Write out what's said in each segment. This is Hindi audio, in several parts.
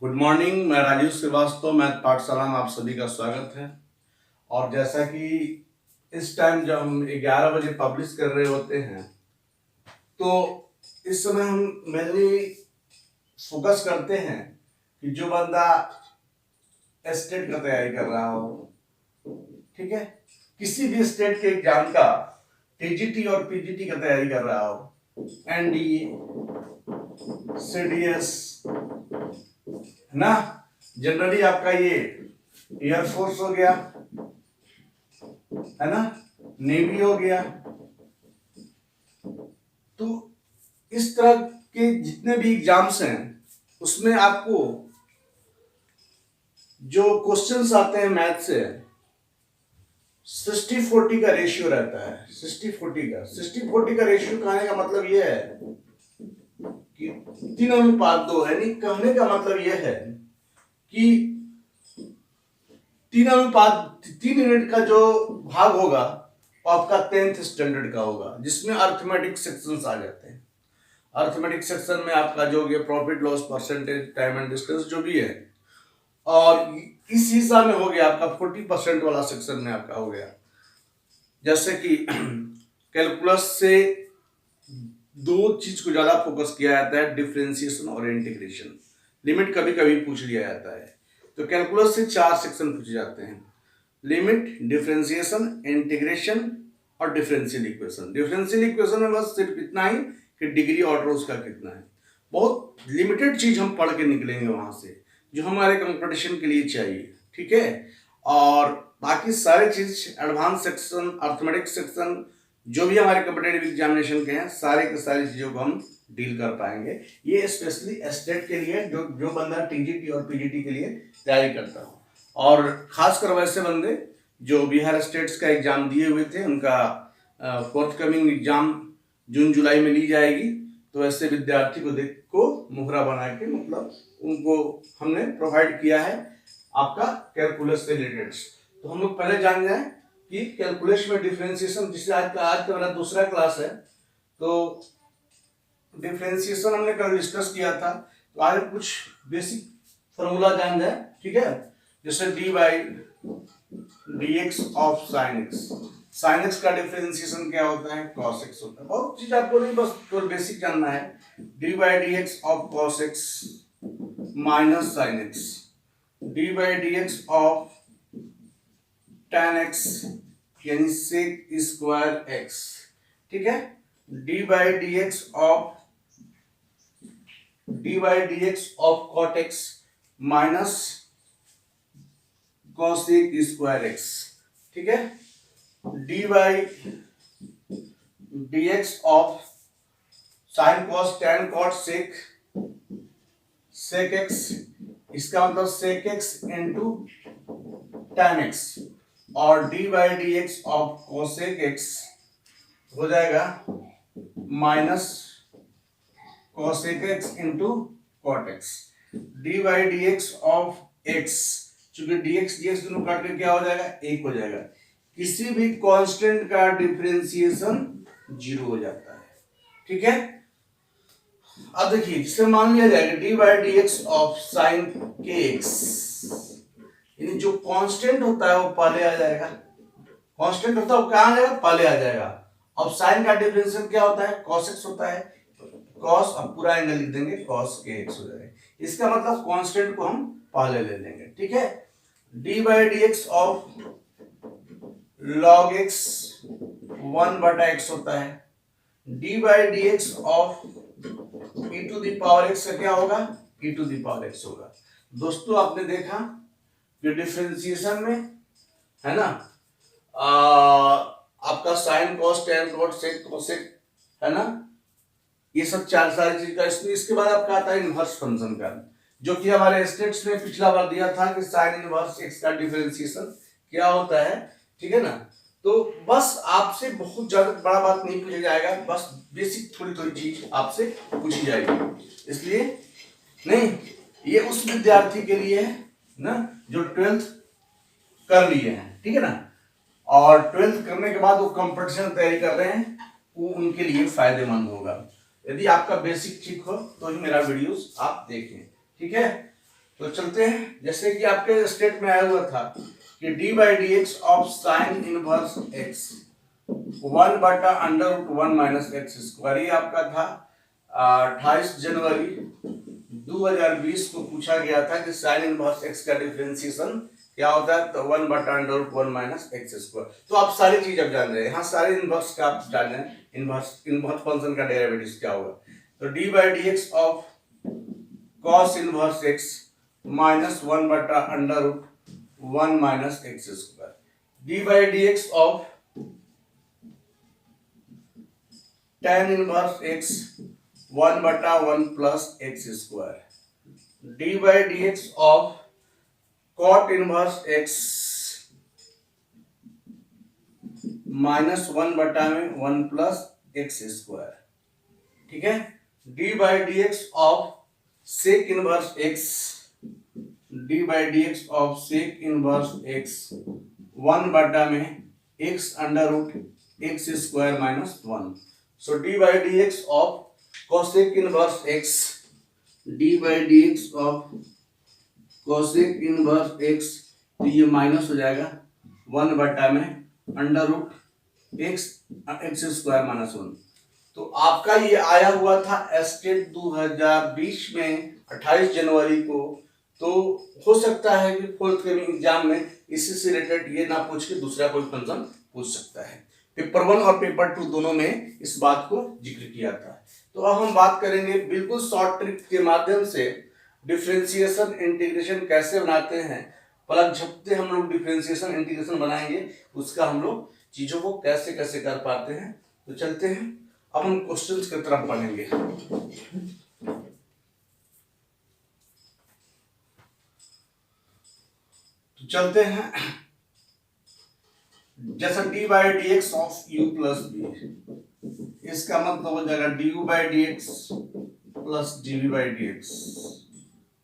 Good morning. मैं राजीव श्रीवास्तव, मैथ पाठशाला में आप सभी का स्वागत है। और जैसा कि इस टाइम जब हम 11 बजे पब्लिश कर रहे होते हैं तो इस समय हम मेनली फोकस करते हैं कि जो बंदा स्टेट का तैयारी कर रहा हो, ठीक है, किसी भी स्टेट के एग्जाम का टीजीटी और पीजीटी का तैयारी कर रहा हो, एनडीए, सीडीएस, है ना, जनरली आपका ये एयरफोर्स हो गया, है ना, नेवी हो गया। तो इस तरह के जितने भी एग्जाम्स हैं उसमें आपको जो क्वेश्चंस आते हैं मैथ से 60-40 का रेशियो रहता है। 60-40 का रेशियो कहने का मतलब यह है कि 3:2, यानी कहने का मतलब यह है कि 3 यूनिट का जो भाग होगा वो आपका 10th स्टैंडर्ड का होगा, जिसमें अर्थमेटिक सेक्शंस आ जाते हैं। अर्थमेटिक सेक्शन में आपका जो ये profit loss percentage, time and distance जो भी है, और इस हिस्सा में हो गया आपका 40% वाला सेक्शन में आपका हो गया। जैसे कि कैलकुलस से दो चीज को ज्यादा फोकस किया जाता है, डिफरेंशिएशन और इंटीग्रेशन। लिमिट कभी कभी पूछ लिया जाता है, तो कैलकुलस से 4 सेक्शन पूछे जाते हैं: लिमिट, डिफरेंशिएशन, इंटीग्रेशन और डिफरेंशियल इक्वेशन। डिफरेंशियल इक्वेशन में बस सिर्फ इतना ही कि डिग्री ऑर्डर उसका कितना है। बहुत लिमिटेड चीज हम पढ़ के निकलेंगे वहां से, जो हमारे कंपटीशन के लिए चाहिए, ठीक है। और बाकी सारे चीज एडवांस सेक्शन, अर्थमेटिक सेक्शन, जो भी हमारे कॉम्पिटेटिव एग्जामिनेशन के हैं, सारे के सारी चीजों को हम डील कर पाएंगे। ये स्पेशली स्टेट के लिए, जो बंदा टीजीटी और पीजीटी के लिए तैयारी करता हो, और खासकर वैसे बंदे जो बिहार स्टेट्स का एग्जाम दिए हुए थे, उनका फोर्थकमिंग एग्जाम जून जुलाई में ली जाएगी, तो ऐसे विद्यार्थी को मुहरा बना के, मतलब उनको हमने प्रोवाइड किया है आपका कैलकुलस से रिलेटेड। तो हम लोग पहले जान जाए कि कैलकुलस में डिफरेंशिएशन, जिससे आज का मेरा दूसरा क्लास है, तो डिफरेंशिएशन हमने कल डिस्कस किया था। तो आज कुछ बेसिक फॉर्मूला जान जाए, ठीक है। जैसे D by d x of sine x. Sine x का डिफरेंशिएशन क्या होता है? कॉस एक्स होता है। बहुत चीज आपको नहीं, बस तो बेसिक जानना है। D by d x of cos x minus sine x, d by d x of tan x यानी sec स्क्वायर x, ठीक है। D by d x of cot x minus cosec square x, ठीक है। D by d x of sign cos tan cot sec x, इसका मतलब sec x into tan x, और D by d x of cosec x हो जाएगा minus cosec x into cot x. D by d x of x, चूंकि डीएक्स दोनों काट के क्या हो जाएगा? 1 हो जाएगा। किसी भी कांस्टेंट का डिफरेंशिएशन 0 हो जाता है, ठीक है। अब देखिए, जिसे मान लिया जाएगा D by d x of sign के एक्स, यानी जो कांस्टेंट होता है वो पहले आ जाएगा। कांस्टेंट होता है वो कहां आ जाएगा? पहले आ जाएगा। अब साइन का डिफरेंशियल क्या होता है? cos x होता है। cos, अब पूरा एंगल लिख देंगे, cos के x हो जाएगा। इसका मतलब कांस्टेंट को हम पहले ले लेंगे, ठीक है। D by d x of log x 1/x होता है। D by d x of e to the power x का क्या होगा? e to the power x होगा। दोस्तों, आपने देखा कि डिफरेंशिएशन में, है ना, आपका sine cos tan cot sec cosec, है ना, ये सब चार सारी चीज का। इसके बाद आपका आता है इनवर्स फंक्शन का, जो कि हमारे स्टेट्स में पिछला बार दिया था कि साइन इनवर्स एक्स का डिफरेंशिएशन क्या होता है, ठीक है ना। तो बस आपसे बहुत ज्यादा बड़ा बात नहीं पूछा जाएगा, बस बेसिक थोड़ी थोड़ी चीज आपसे पूछी जाएगी। इसलिए नहीं, ये उस विद्यार्थी के लिए है ना जो 12th कर लिए हैं, ठीक है ना, और 12th करने के बाद वो कंपटीशन तैयारी कर रहे हैं, वो उनके लिए फायदेमंद होगा। यदि आपका बेसिक ठीक हो तो ही मेरा वीडियोस आप देखें, ठीक है। तो चलते हैं, जैसे कि आपके स्टेट में आया हुआ था कि d by d x of sine inverse x 1/√1 minus x square, ये आपका था 28 जनवरी 2020 को पूछा गया था कि साइन इनवर्स एक्स का डिफरेंशिएशन क्या होता है, तो 1/√1 माइनस एक्स स्क्वायर। तो आप सारी चीज अब जान रहे हैं, यहाँ सारे इनवर्स का आप जान रहे हैं, इनवर्स फंक्शन का डेरिवेटिव क्या होगा। तो d by d x of cos inverse x minus 1/√1 minus x square, d by d x of tan inverse x 1/1 plus x square, d by d x of cot inverse x minus 1/1 plus x square, ठीक है। D by d x of sec inverse x, d by d x of sec inverse x 1/x square minus 1। So d by d x of cosec inverse x, d by d x of cosec inverse x, तो ये माइनस हो जाएगा 1/x स्क्वायर माइनस 1। तो आपका ये आया हुआ था स्टेट 2020 में 28 जनवरी को। तो हो सकता है कि फोर्थ एग्जाम में इससे से रिलेटेड ये ना पूछ के दूसरा कोई फंक्शन पूछ सकता है। पेपर 1 और पेपर 2 दोनों में इस बात को जिक्र किया था। तो अब हम बात करेंगे बिल्कुल शॉर्ट ट्रिक के माध्यम से डिफरेंशिएशन इंटीग्रेशन कैसे बनाते हैं, पलक झपकते हम लोग डिफरेंशिएशन इंटीग्रेशन बनाएंगे, उसका हम लोग चीजों को कैसे कैसे कर पाते हैं। तो चलते हैं, अब हम क्वेश्चंस की तरफ पढ़ेंगे। तो चलते हैं, जैसा d by d x of u plus b, इसका मतलब हो जाएगा d u by d x plus d v by d x,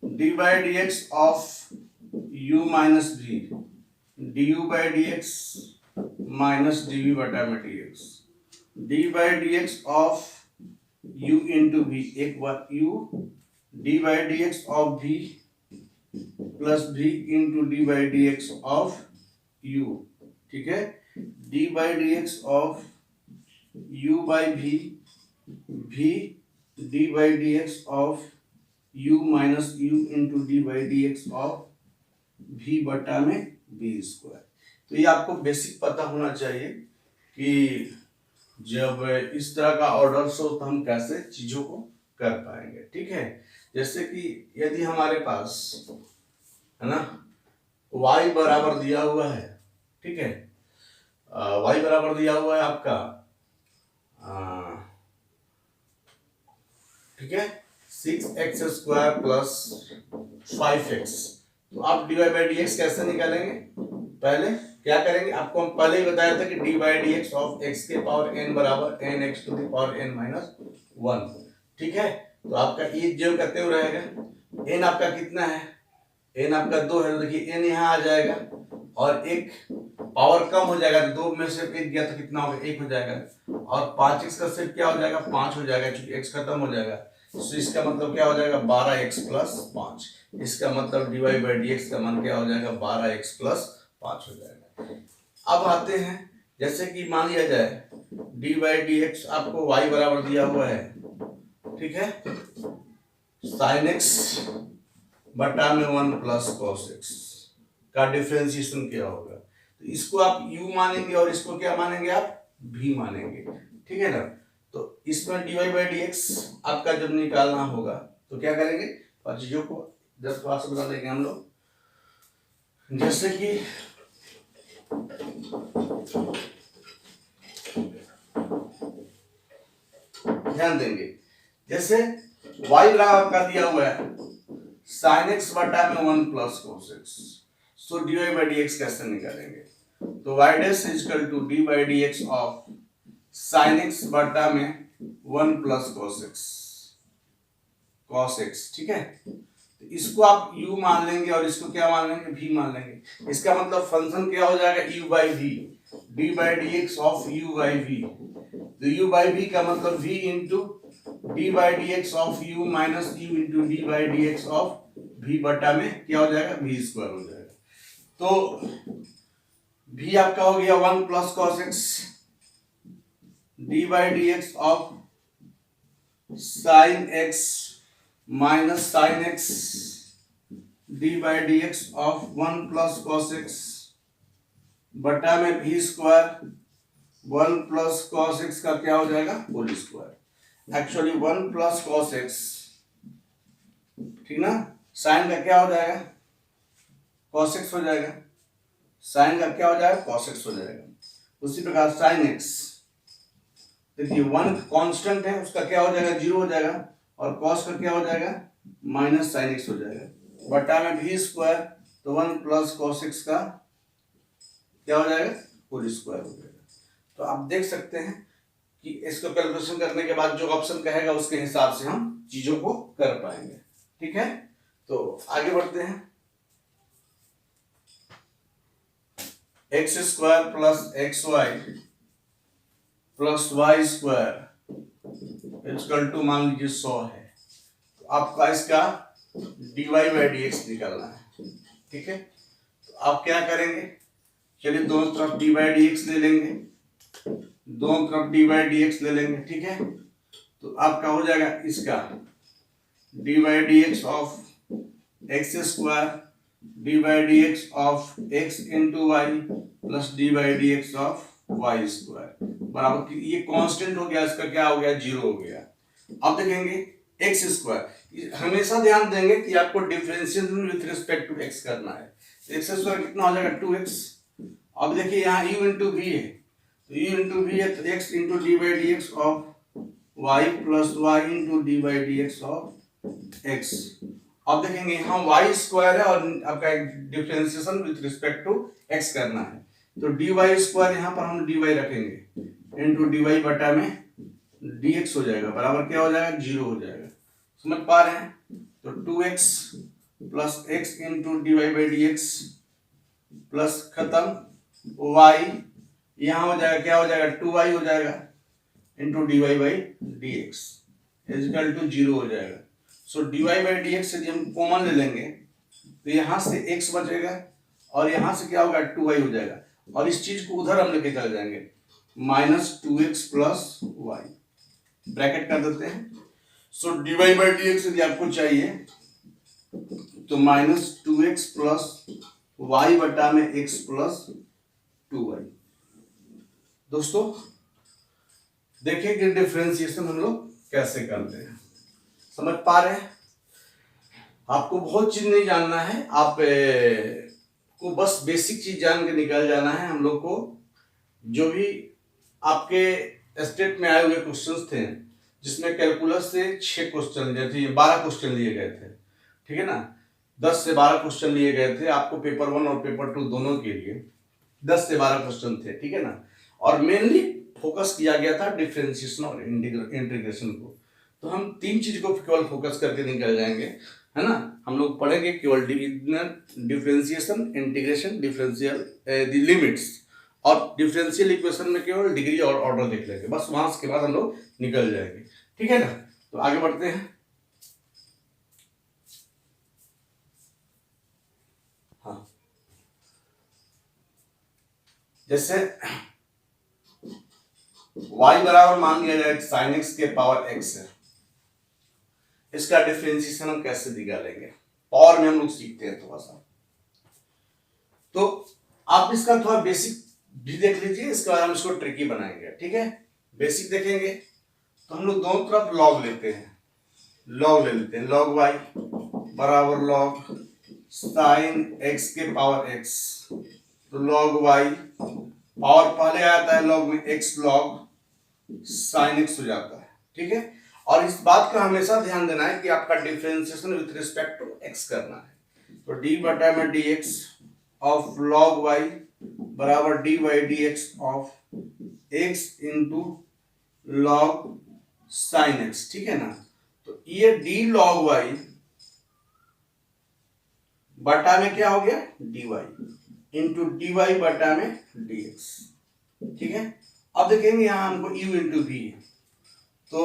d by d x of u minus v, d u by d x minus d v बटा में d x, d by d x of u into v, एक बार u, d by d x of v plus v into d by d x of u, ठीक है। D by d x of u by v, v D by d x of u minus u into d by d x of v बटा में b स्क्वायर। तो ये आपको बेसिक पता होना चाहिए कि जब इस तरह का ऑर्डर्स हो तो हम कैसे चीजों को कर पाएंगे, ठीक है। जैसे कि यदि हमारे पास है ना y बराबर दिया हुआ है, ठीक है, y बराबर दिया हुआ है आपका, ठीक है, 6x स्क्वायर प्लस 5x। तो आप डी बाई डी एक्स कैसे निकालेंगे, पहले क्या करेंगे, आपको हम पहले ही बताया था कि d by d x of x के पावर n बराबर n x to the power n minus 1, ठीक है। तो आपका ये जो करते हुए रहेगा, n आपका कितना है, n आपका 2 है, तो देखिए n यहाँ आ जाएगा और एक पावर कम हो जाएगा, तो 2 में से 1 गया तो कितना होगा, 1 हो जाएगा, और 5x का सिर्फ क्या हो जाएगा, 5 हो जाएगा, क्योंकि x खत्म हो जाएगा। तो इसका मतलब क्या हो जाएगा, 12x प्लस 5। इसका मतलब d y by d x का मान क्या हो जाएगा, 12x प्लस 5 हो जाएगा। अब आते हैं, जैसे कि मान लिया जाए डी बाई डी एक्स आपको y बराबर दिया हुआ है, ठीक है, साइन x बटा में 1 प्लस कॉस x का डिफरेंशिएशन क्या होगा। तो इसको आप u मानेंगे और इसको क्या मानेंगे, आप v मानेंगे, ठीक है ना। तो इसमें d y by d x आपका जब निकालना होगा तो क्या करेंगे, और चीजों को 10 बार से बता देंगे हम लोग। जैसे कि ध्यान देंगे, जैसे y बराबर का दिया हुआ है sin x बटा में 1 plus cos x, so d y by d x कैसे निकालेंगे, तो y dash is equal to d by d x of sin x बटा में 1 प्लस cos x, ठीक है। तो इसको आप u मान लेंगे और इसको क्या मान लेंगे, v मान लेंगे। इसका मतलब फंक्शन क्या हो जाएगा, u by v, D by d x of u by v। तो u बाई v का मतलब v into d by d x of u minus u into d by d x of v बटा में क्या हो जाएगा, v स्क्वायर हो जाएगा। तो v आपका हो गया 1 plus cos x d by d x of sine x minus sine x d by d x of 1 plus cos x बटा में v square 1 plus cos x का क्या हो जाएगा, whole square. Actually 1 plus cos x, ठीक ना, साइन का क्या हो जाएगा, कॉस एक्स हो जाएगा, साइन का क्या हो जाएगा, कॉस एक्स हो जाएगा। उसी प्रकार साइन एक्स, देखिए 1 कांस्टेंट है, उसका क्या हो जाएगा, 0 हो जाएगा, और कॉस का क्या हो जाएगा, माइनस साइन एक्स हो जाएगा बटा में v स्क्वायर, तो 1 प्लस कॉस एक्स का क्या हो जाएगा, होल स्क्वायर हो जाएगा। तो आप देख सकते हैं कि इसको कैलकुलेशन करने के बाद जो ऑप्शन कहेगा उसके हिसाब से हम चीजों को कर पाएंगे। ठीक है, तो आगे बढ़ते हैं। X square plus x y plus y square equal to मान लीजिए 100 है। तो आपका इसका dy बाई डी एक्स निकालना है। ठीक है, तो आप क्या करेंगे, चलिए दोनों तरफ dy बाई डी एक्स ले लेंगे, दोनों तरफ dy बाई डी एक्स ले लेंगे। ठीक है, तो आपका हो जाएगा इसका dy by d x of x square d by d x of x into y plus d by d x of y square बराबर, ये कांस्टेंट हो गया, इसका क्या हो गया, 0 हो गया। अब देखेंगे एक्स स्क्वायर, हमेशा ध्यान देंगे कि आपको differentiation with respect to x करना है। एक्स स्क्वायर कितना हो जाएगा, 2x। अब देखिए यहाँ u इंटू वी है, तो u इंटू वी है, तो x into d by d x of y plus y into d by d x of x। अब देखेंगे यहाँ y स्क्वायर है और आपका differentiation with respect to x करना है, तो dy स्क्वायर यहाँ पर हम dy रखेंगे इंटू dy बटा में dx हो जाएगा बराबर क्या हो जाएगा, 0 हो जाएगा। समझ पा रहे हैं, तो 2x plus x into dy by d x plus खत्म y, यहाँ हो जाएगा क्या हो जाएगा, 2y हो जाएगा into dy by d x equal to 0 हो जाएगा। So dy by d x यदि हम कॉमन ले लेंगे तो यहाँ से x बचेगा और यहाँ से क्या होगा, 2y हो जाएगा, और इस चीज को उधर हम लेके चल जाएंगे, minus 2x plus Y bracket कर देते हैं। सो dy बाई डी एक्स यदि आपको चाहिए तो माइनस 2x प्लस वाई बटा में x प्लस 2y। दोस्तों देखिए कि डिफरेंशिएशन हम लोग कैसे करते हैं, समझ पा रहे हैं। आपको बहुत चीज नहीं जानना है, आप को बस बेसिक चीज जान के निकल जाना है। हम लोग को जो भी आपके स्टेट में आए हुए क्वेश्चंस थे, जिसमें कैलकुलस से 6 क्वेश्चन जैसे 12 क्वेश्चन लिए गए थे, ठीक है ना, 10 से 12 क्वेश्चन लिए गए थे आपको पेपर 1 और पेपर 2 दोनों के लिए 10 से 12 क्वेश्चन थे, ठीक है ना, और मेनली फोकस किया गया था डिफरेंशिएशन और इंटीग्रेशन को। तो हम 3 चीज को केवल फोकस करके निकल जाएंगे, है ना। हम लोग पढ़ेंगे केवल डिफरेंशिएशन, इंटीग्रेशन, डिफरेंशियल लिमिट्स, और डिफरेंशियल इक्वेशन में केवल डिग्री और ऑर्डर देख लेंगे, बस वहां के बाद हम लोग निकल जाएंगे, ठीक है ना। तो आगे बढ़ते हैं। हाँ, जैसे y बराबर मान लिया जाए sin x के पावर x है, इसका डिफरेंशिएशन हम कैसे निकालेंगे, पावर में हम लोग सीखते हैं थोड़ा सा। तो आप इसका थोड़ा बेसिक भी देख लीजिए, इसके बाद हम इसको ट्रिकी बनाएंगे, ठीक है। बेसिक देखेंगे तो हम लोग दोनों तरफ लॉग लेते हैं, लॉग ले लेते हैं, लॉग y बराबर लॉग साइन x के पावर x, तो लॉग y पावर पहले आता है लॉग में, x लॉग साइन x हो जाता है, ठीक है। और इस बात का हमेशा ध्यान देना है कि आपका differentiation with respect to x करना है, तो d बटा में dx ऑफ log y बराबर dy dx of x into log sin x, ठीक है ना। तो ये d log y बटा में क्या हो गया, dy इंटू dy बटा में dx, ठीक है। अब देखेंगे यहां हमको u इंटू v, तो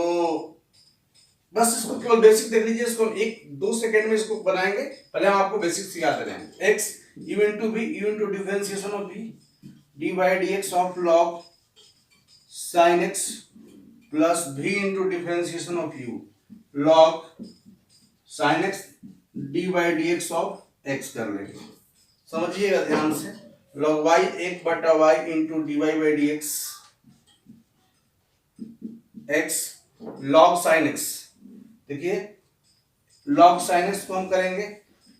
बस इसको केवल बेसिक देख लीजिए, इसको हम 1-2 सेकेंड में इसको बनाएंगे। पहले हम आपको बेसिक सिखाते रहेंगे। x u into v u into differentiation of v d by dx of log sin x plus v into differentiation of u log sin x d by dx of x कर लेंगे। समझिएगा ध्यान से, log y 1/y into dy by dx x log sin x। देखिए log sin x को हम करेंगे,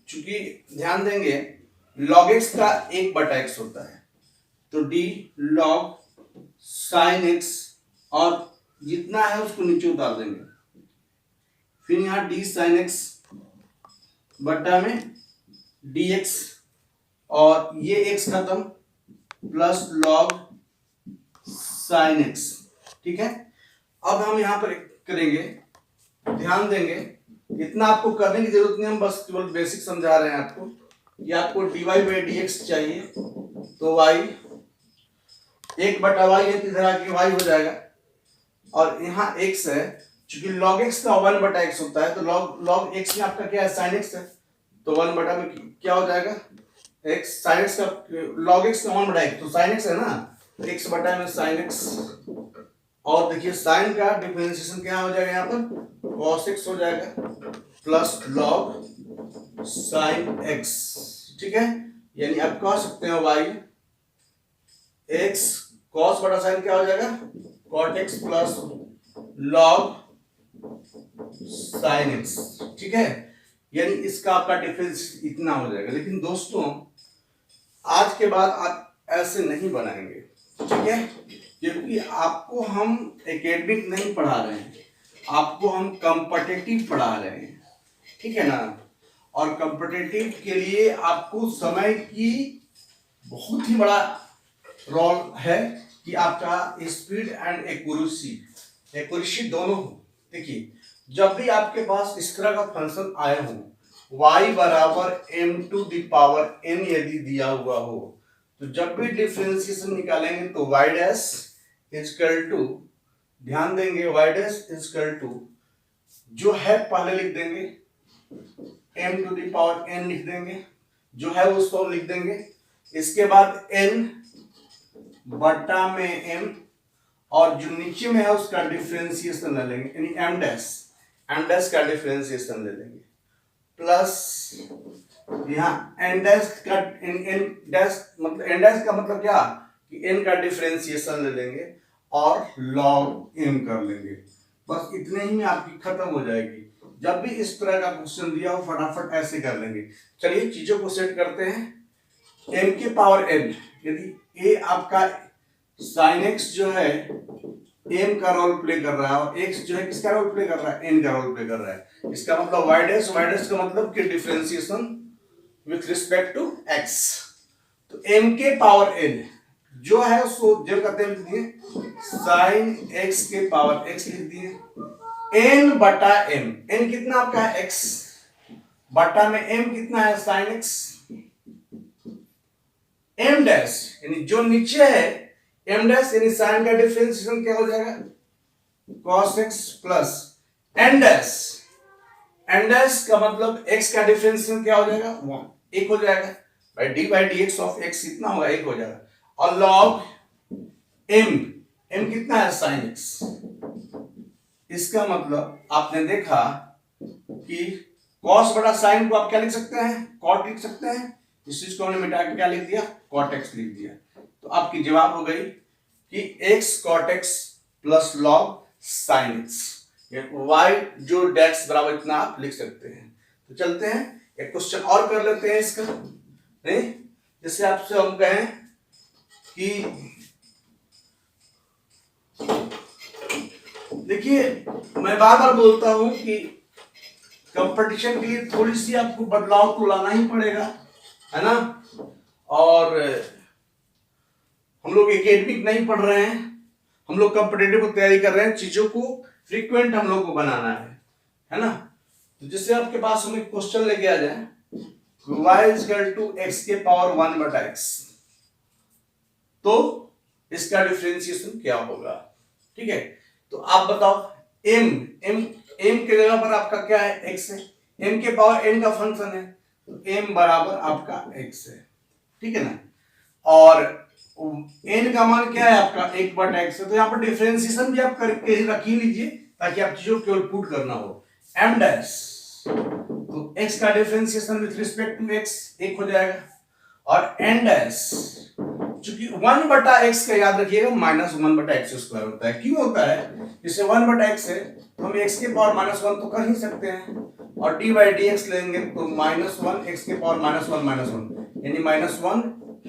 चूंकि ध्यान देंगे log x का 1/x होता है, तो d log sin x और जितना है उसको नीचे उतार देंगे, फिर यहां d sin x बटा में dx और ये x खत्म प्लस log sin x। ठीक है, अब हम यहां पर करेंगे, ध्यान देंगे, इतना आपको करने की जरूरत नहीं, हम बस केवल बेसिक समझा रहे हैं आपको कि आपको dy by dx चाहिए, तो y 1/y है, इधर आके y हो जाएगा, और यहाँ x है, चूंकि log x का 1/x होता है, तो log x में आपका क्या है, sin x है, तो 1 बटा में क्या हो जाएगा, x sin x का log x का 1/x, तो sin x है ना, तो x बटा में sin x, और देखिए साइन का डिफरेंशिएशन क्या हो जाएगा, यहाँ पर cos x हो जाएगा प्लस log sin x। ठीक है, यानी आप कह सकते हैं y x cos बटा sin क्या हो जाएगा, cot x plus log sin x। ठीक है, यानी इसका आपका डिफरेंस इतना हो जाएगा। लेकिन दोस्तों आज के बाद आप ऐसे नहीं बनाएंगे, ठीक है, क्योंकि आपको हम एकेडमिक नहीं पढ़ा रहे हैं, आपको हम कॉम्पिटिटिव पढ़ा रहे हैं, ठीक है ना। और कॉम्पिटिटिव के लिए आपको समय की बहुत ही बड़ा रोल है कि आपका स्पीड एंड एक्यूरेसी दोनों हो। देखिए जब भी आपके पास इस तरह का फंक्शन आया हो, y बराबर m⁴n यदि दिया हुआ हो, तो जब भी डिफरेंशिएशन निकालेंगे तो y डैश इजकल टू, ध्यान देंगे, y डैश इजकल टू जो है पहले लिख देंगे, m⁴n लिख देंगे, जो है उसको लिख देंगे, इसके बाद n बटा में m, और जो नीचे में है उसका डिफरेंशिएशन ले लेंगे, यानी m डैश का डिफरेंशिएशन ले लेंगे, प्लस यहाँ n डैश का n डैश मतलब n डैश का मतलब क्या कि n का डिफरेंशिएशन ले लेंगे और log m कर लेंगे। बस इतने ही में आपकी खत्म हो जाएगी। जब भी इस तरह का क्वेश्चन दिया हो फटाफट ऐसे कर लेंगे। चलिए चीजों को सेट करते हैं। m के पावर n, यदि a आपका sin x जो है m का रोल प्ले कर रहा है और x जो है किसका रोल प्ले कर रहा है, n का रोल प्ले कर रहा है, इसका मतलब y डैश का मतलब कि differentiation with respect to x। तो m के पावर n जो है उसको जो कहते हैं लिख दिए sin x के पावर x लिख दिए, n बटा m, n कितना आपका है x बटा में m कितना है sin x, m डैश यानी जो नीचे है m डैश यानी sin का डिफरेंशिएशन क्या हो जाएगा, cos x plus n dash का मतलब x का डिफरेंशिएशन क्या हो जाएगा, 1 हो जाएगा, भाई d by dx of x कितना होगा, 1 हो जाएगा, और log m कितना है sin x। इसका मतलब आपने देखा कि cos बटा sin को आप क्या लिख सकते हैं, cot लिख सकते हैं, इस चीज को हमने मिटा के क्या लिख दिया, cot x लिख दिया। तो आपकी जवाब हो गई कि x cot x plus log sin x, y जो डैश बराबर इतना आप लिख सकते हैं। तो चलते हैं एक क्वेश्चन और कर लेते हैं इसका, नहीं जैसे आपसे हम कहें कि देखिए मैं बार बार बोलता हूं कि कंपटीशन के लिए थोड़ी सी आपको बदलाव तो लाना ही पड़ेगा, है ना। और हम लोग एकेडमिक नहीं पढ़ रहे हैं, हम लोग कॉम्पिटिटिव की तैयारी कर रहे हैं, चीजों को फ्रीक्वेंट हम लोग को बनाना है ना। तो जैसे आपके पास हम एक क्वेश्चन लेके आ जाए, y इक्वल टू x के पावर 1 बटा x, तो इसका डिफरेंशिएशन क्या होगा, ठीक है। तो आप बताओ m m के जगह पर आपका क्या है, x है, m के पावर n का फंक्शन है, तो m बराबर आपका x है, ठीक है ना। और n का मान क्या है आपका 1/x है, तो यहाँ पर डिफरेंशिएशन भी आप करके रख ही लीजिए ताकि आप चीजों को केवल पुट करना हो। m डैश, तो x का differentiation with respect to x 1 हो जाएगा, और n डैश चूंकि 1/x का याद रखिएगा -1/x² होता है। क्यों होता है, जैसे 1/x है तो हम x के पावर -1 तो कर ही सकते हैं, और d/dx लेंगे तो -1 x के पावर -1 यानी -1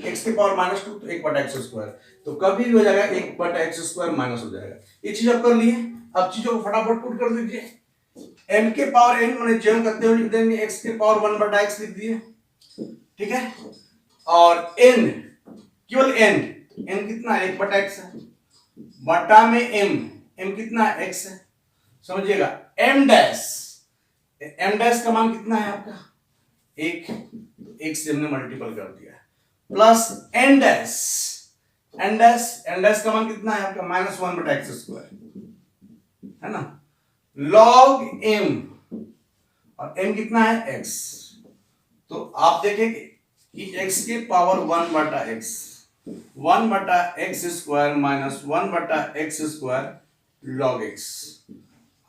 x के पावर -2 तो 1/x², तो कभी भी हो जाएगा 1/x² माइनस हो जाएगा। ये चीज आप कर लिए। अब चीजों को फटाफट पुट कर दीजिए। m के पावर n उन्हें जम करते हुए लिख देंगे, x के पावर 1/x लिख दिए, ठीक है। और n केवल n कितना है, 1/x है, बटा में m कितना है, x है, समझिएगा। m डैश का मान कितना है आपका 1 से हमने मल्टीपल कर दिया, प्लस n डैश का मान कितना है आपका -1/x², है ना, log m, और m कितना है x, तो आप देखेंगे कि x के power 1/x 1/x² minus 1/x² log x,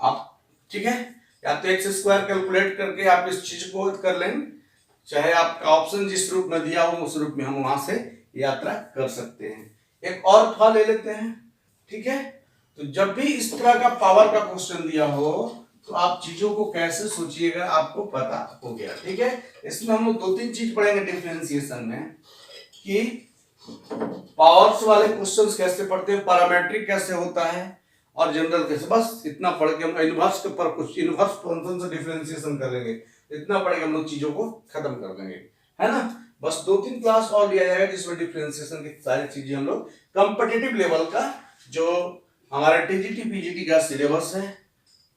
आप ठीक है, या तो x² कैलकुलेट करके आप इस चीज को कर लेंगे, चाहे आपका ऑप्शन जिस रूप में दिया हो उस रूप में हम वहां से यात्रा कर सकते हैं। एक और फल ले लेते हैं, ठीक है। तो जब भी इस तरह का पावर का क्वेश्चन दिया हो तो आप चीजों को कैसे सोचिएगा आपको पता हो गया, ठीक है। इसमें हम लोग 2-3 चीज पढ़ेंगे डिफरेंशिएशन में, कि पावर्स वाले क्वेश्चंस कैसे पढ़ते हैं, पैरामीट्रिक कैसे होता है, और जनरल कैसे, बस इतना पढ़ के हम इनवर्स के ऊपर कुछ इनवर्स फंक्शन से डिफरेंशिएशन करेंगे, इतना पढ़ के हम लोग चीजों को खत्म कर देंगे, है ना। बस 2-3 क्लास और लिया जाएगा जिसमें डिफरेंशिएशन की सारी चीजें हम लोग कॉम्पिटिटिव लेवल का जो हमारा टीजीटी पीजीटी का सिलेबस है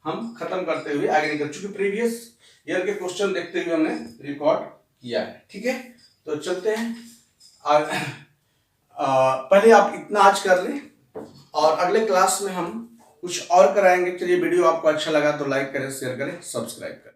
हम खत्म करते हुए आगे निकल चुके, प्रीवियस ईयर के क्वेश्चन देखते हुए हमने रिकॉर्ड किया है, ठीक है। तो चलते हैं पहले आप इतना आज कर लें, और अगले क्लास में हम कुछ और कराएंगे। चलिए, वीडियो आपको अच्छा लगा तो लाइक करें, शेयर करें, सब्सक्राइब करें।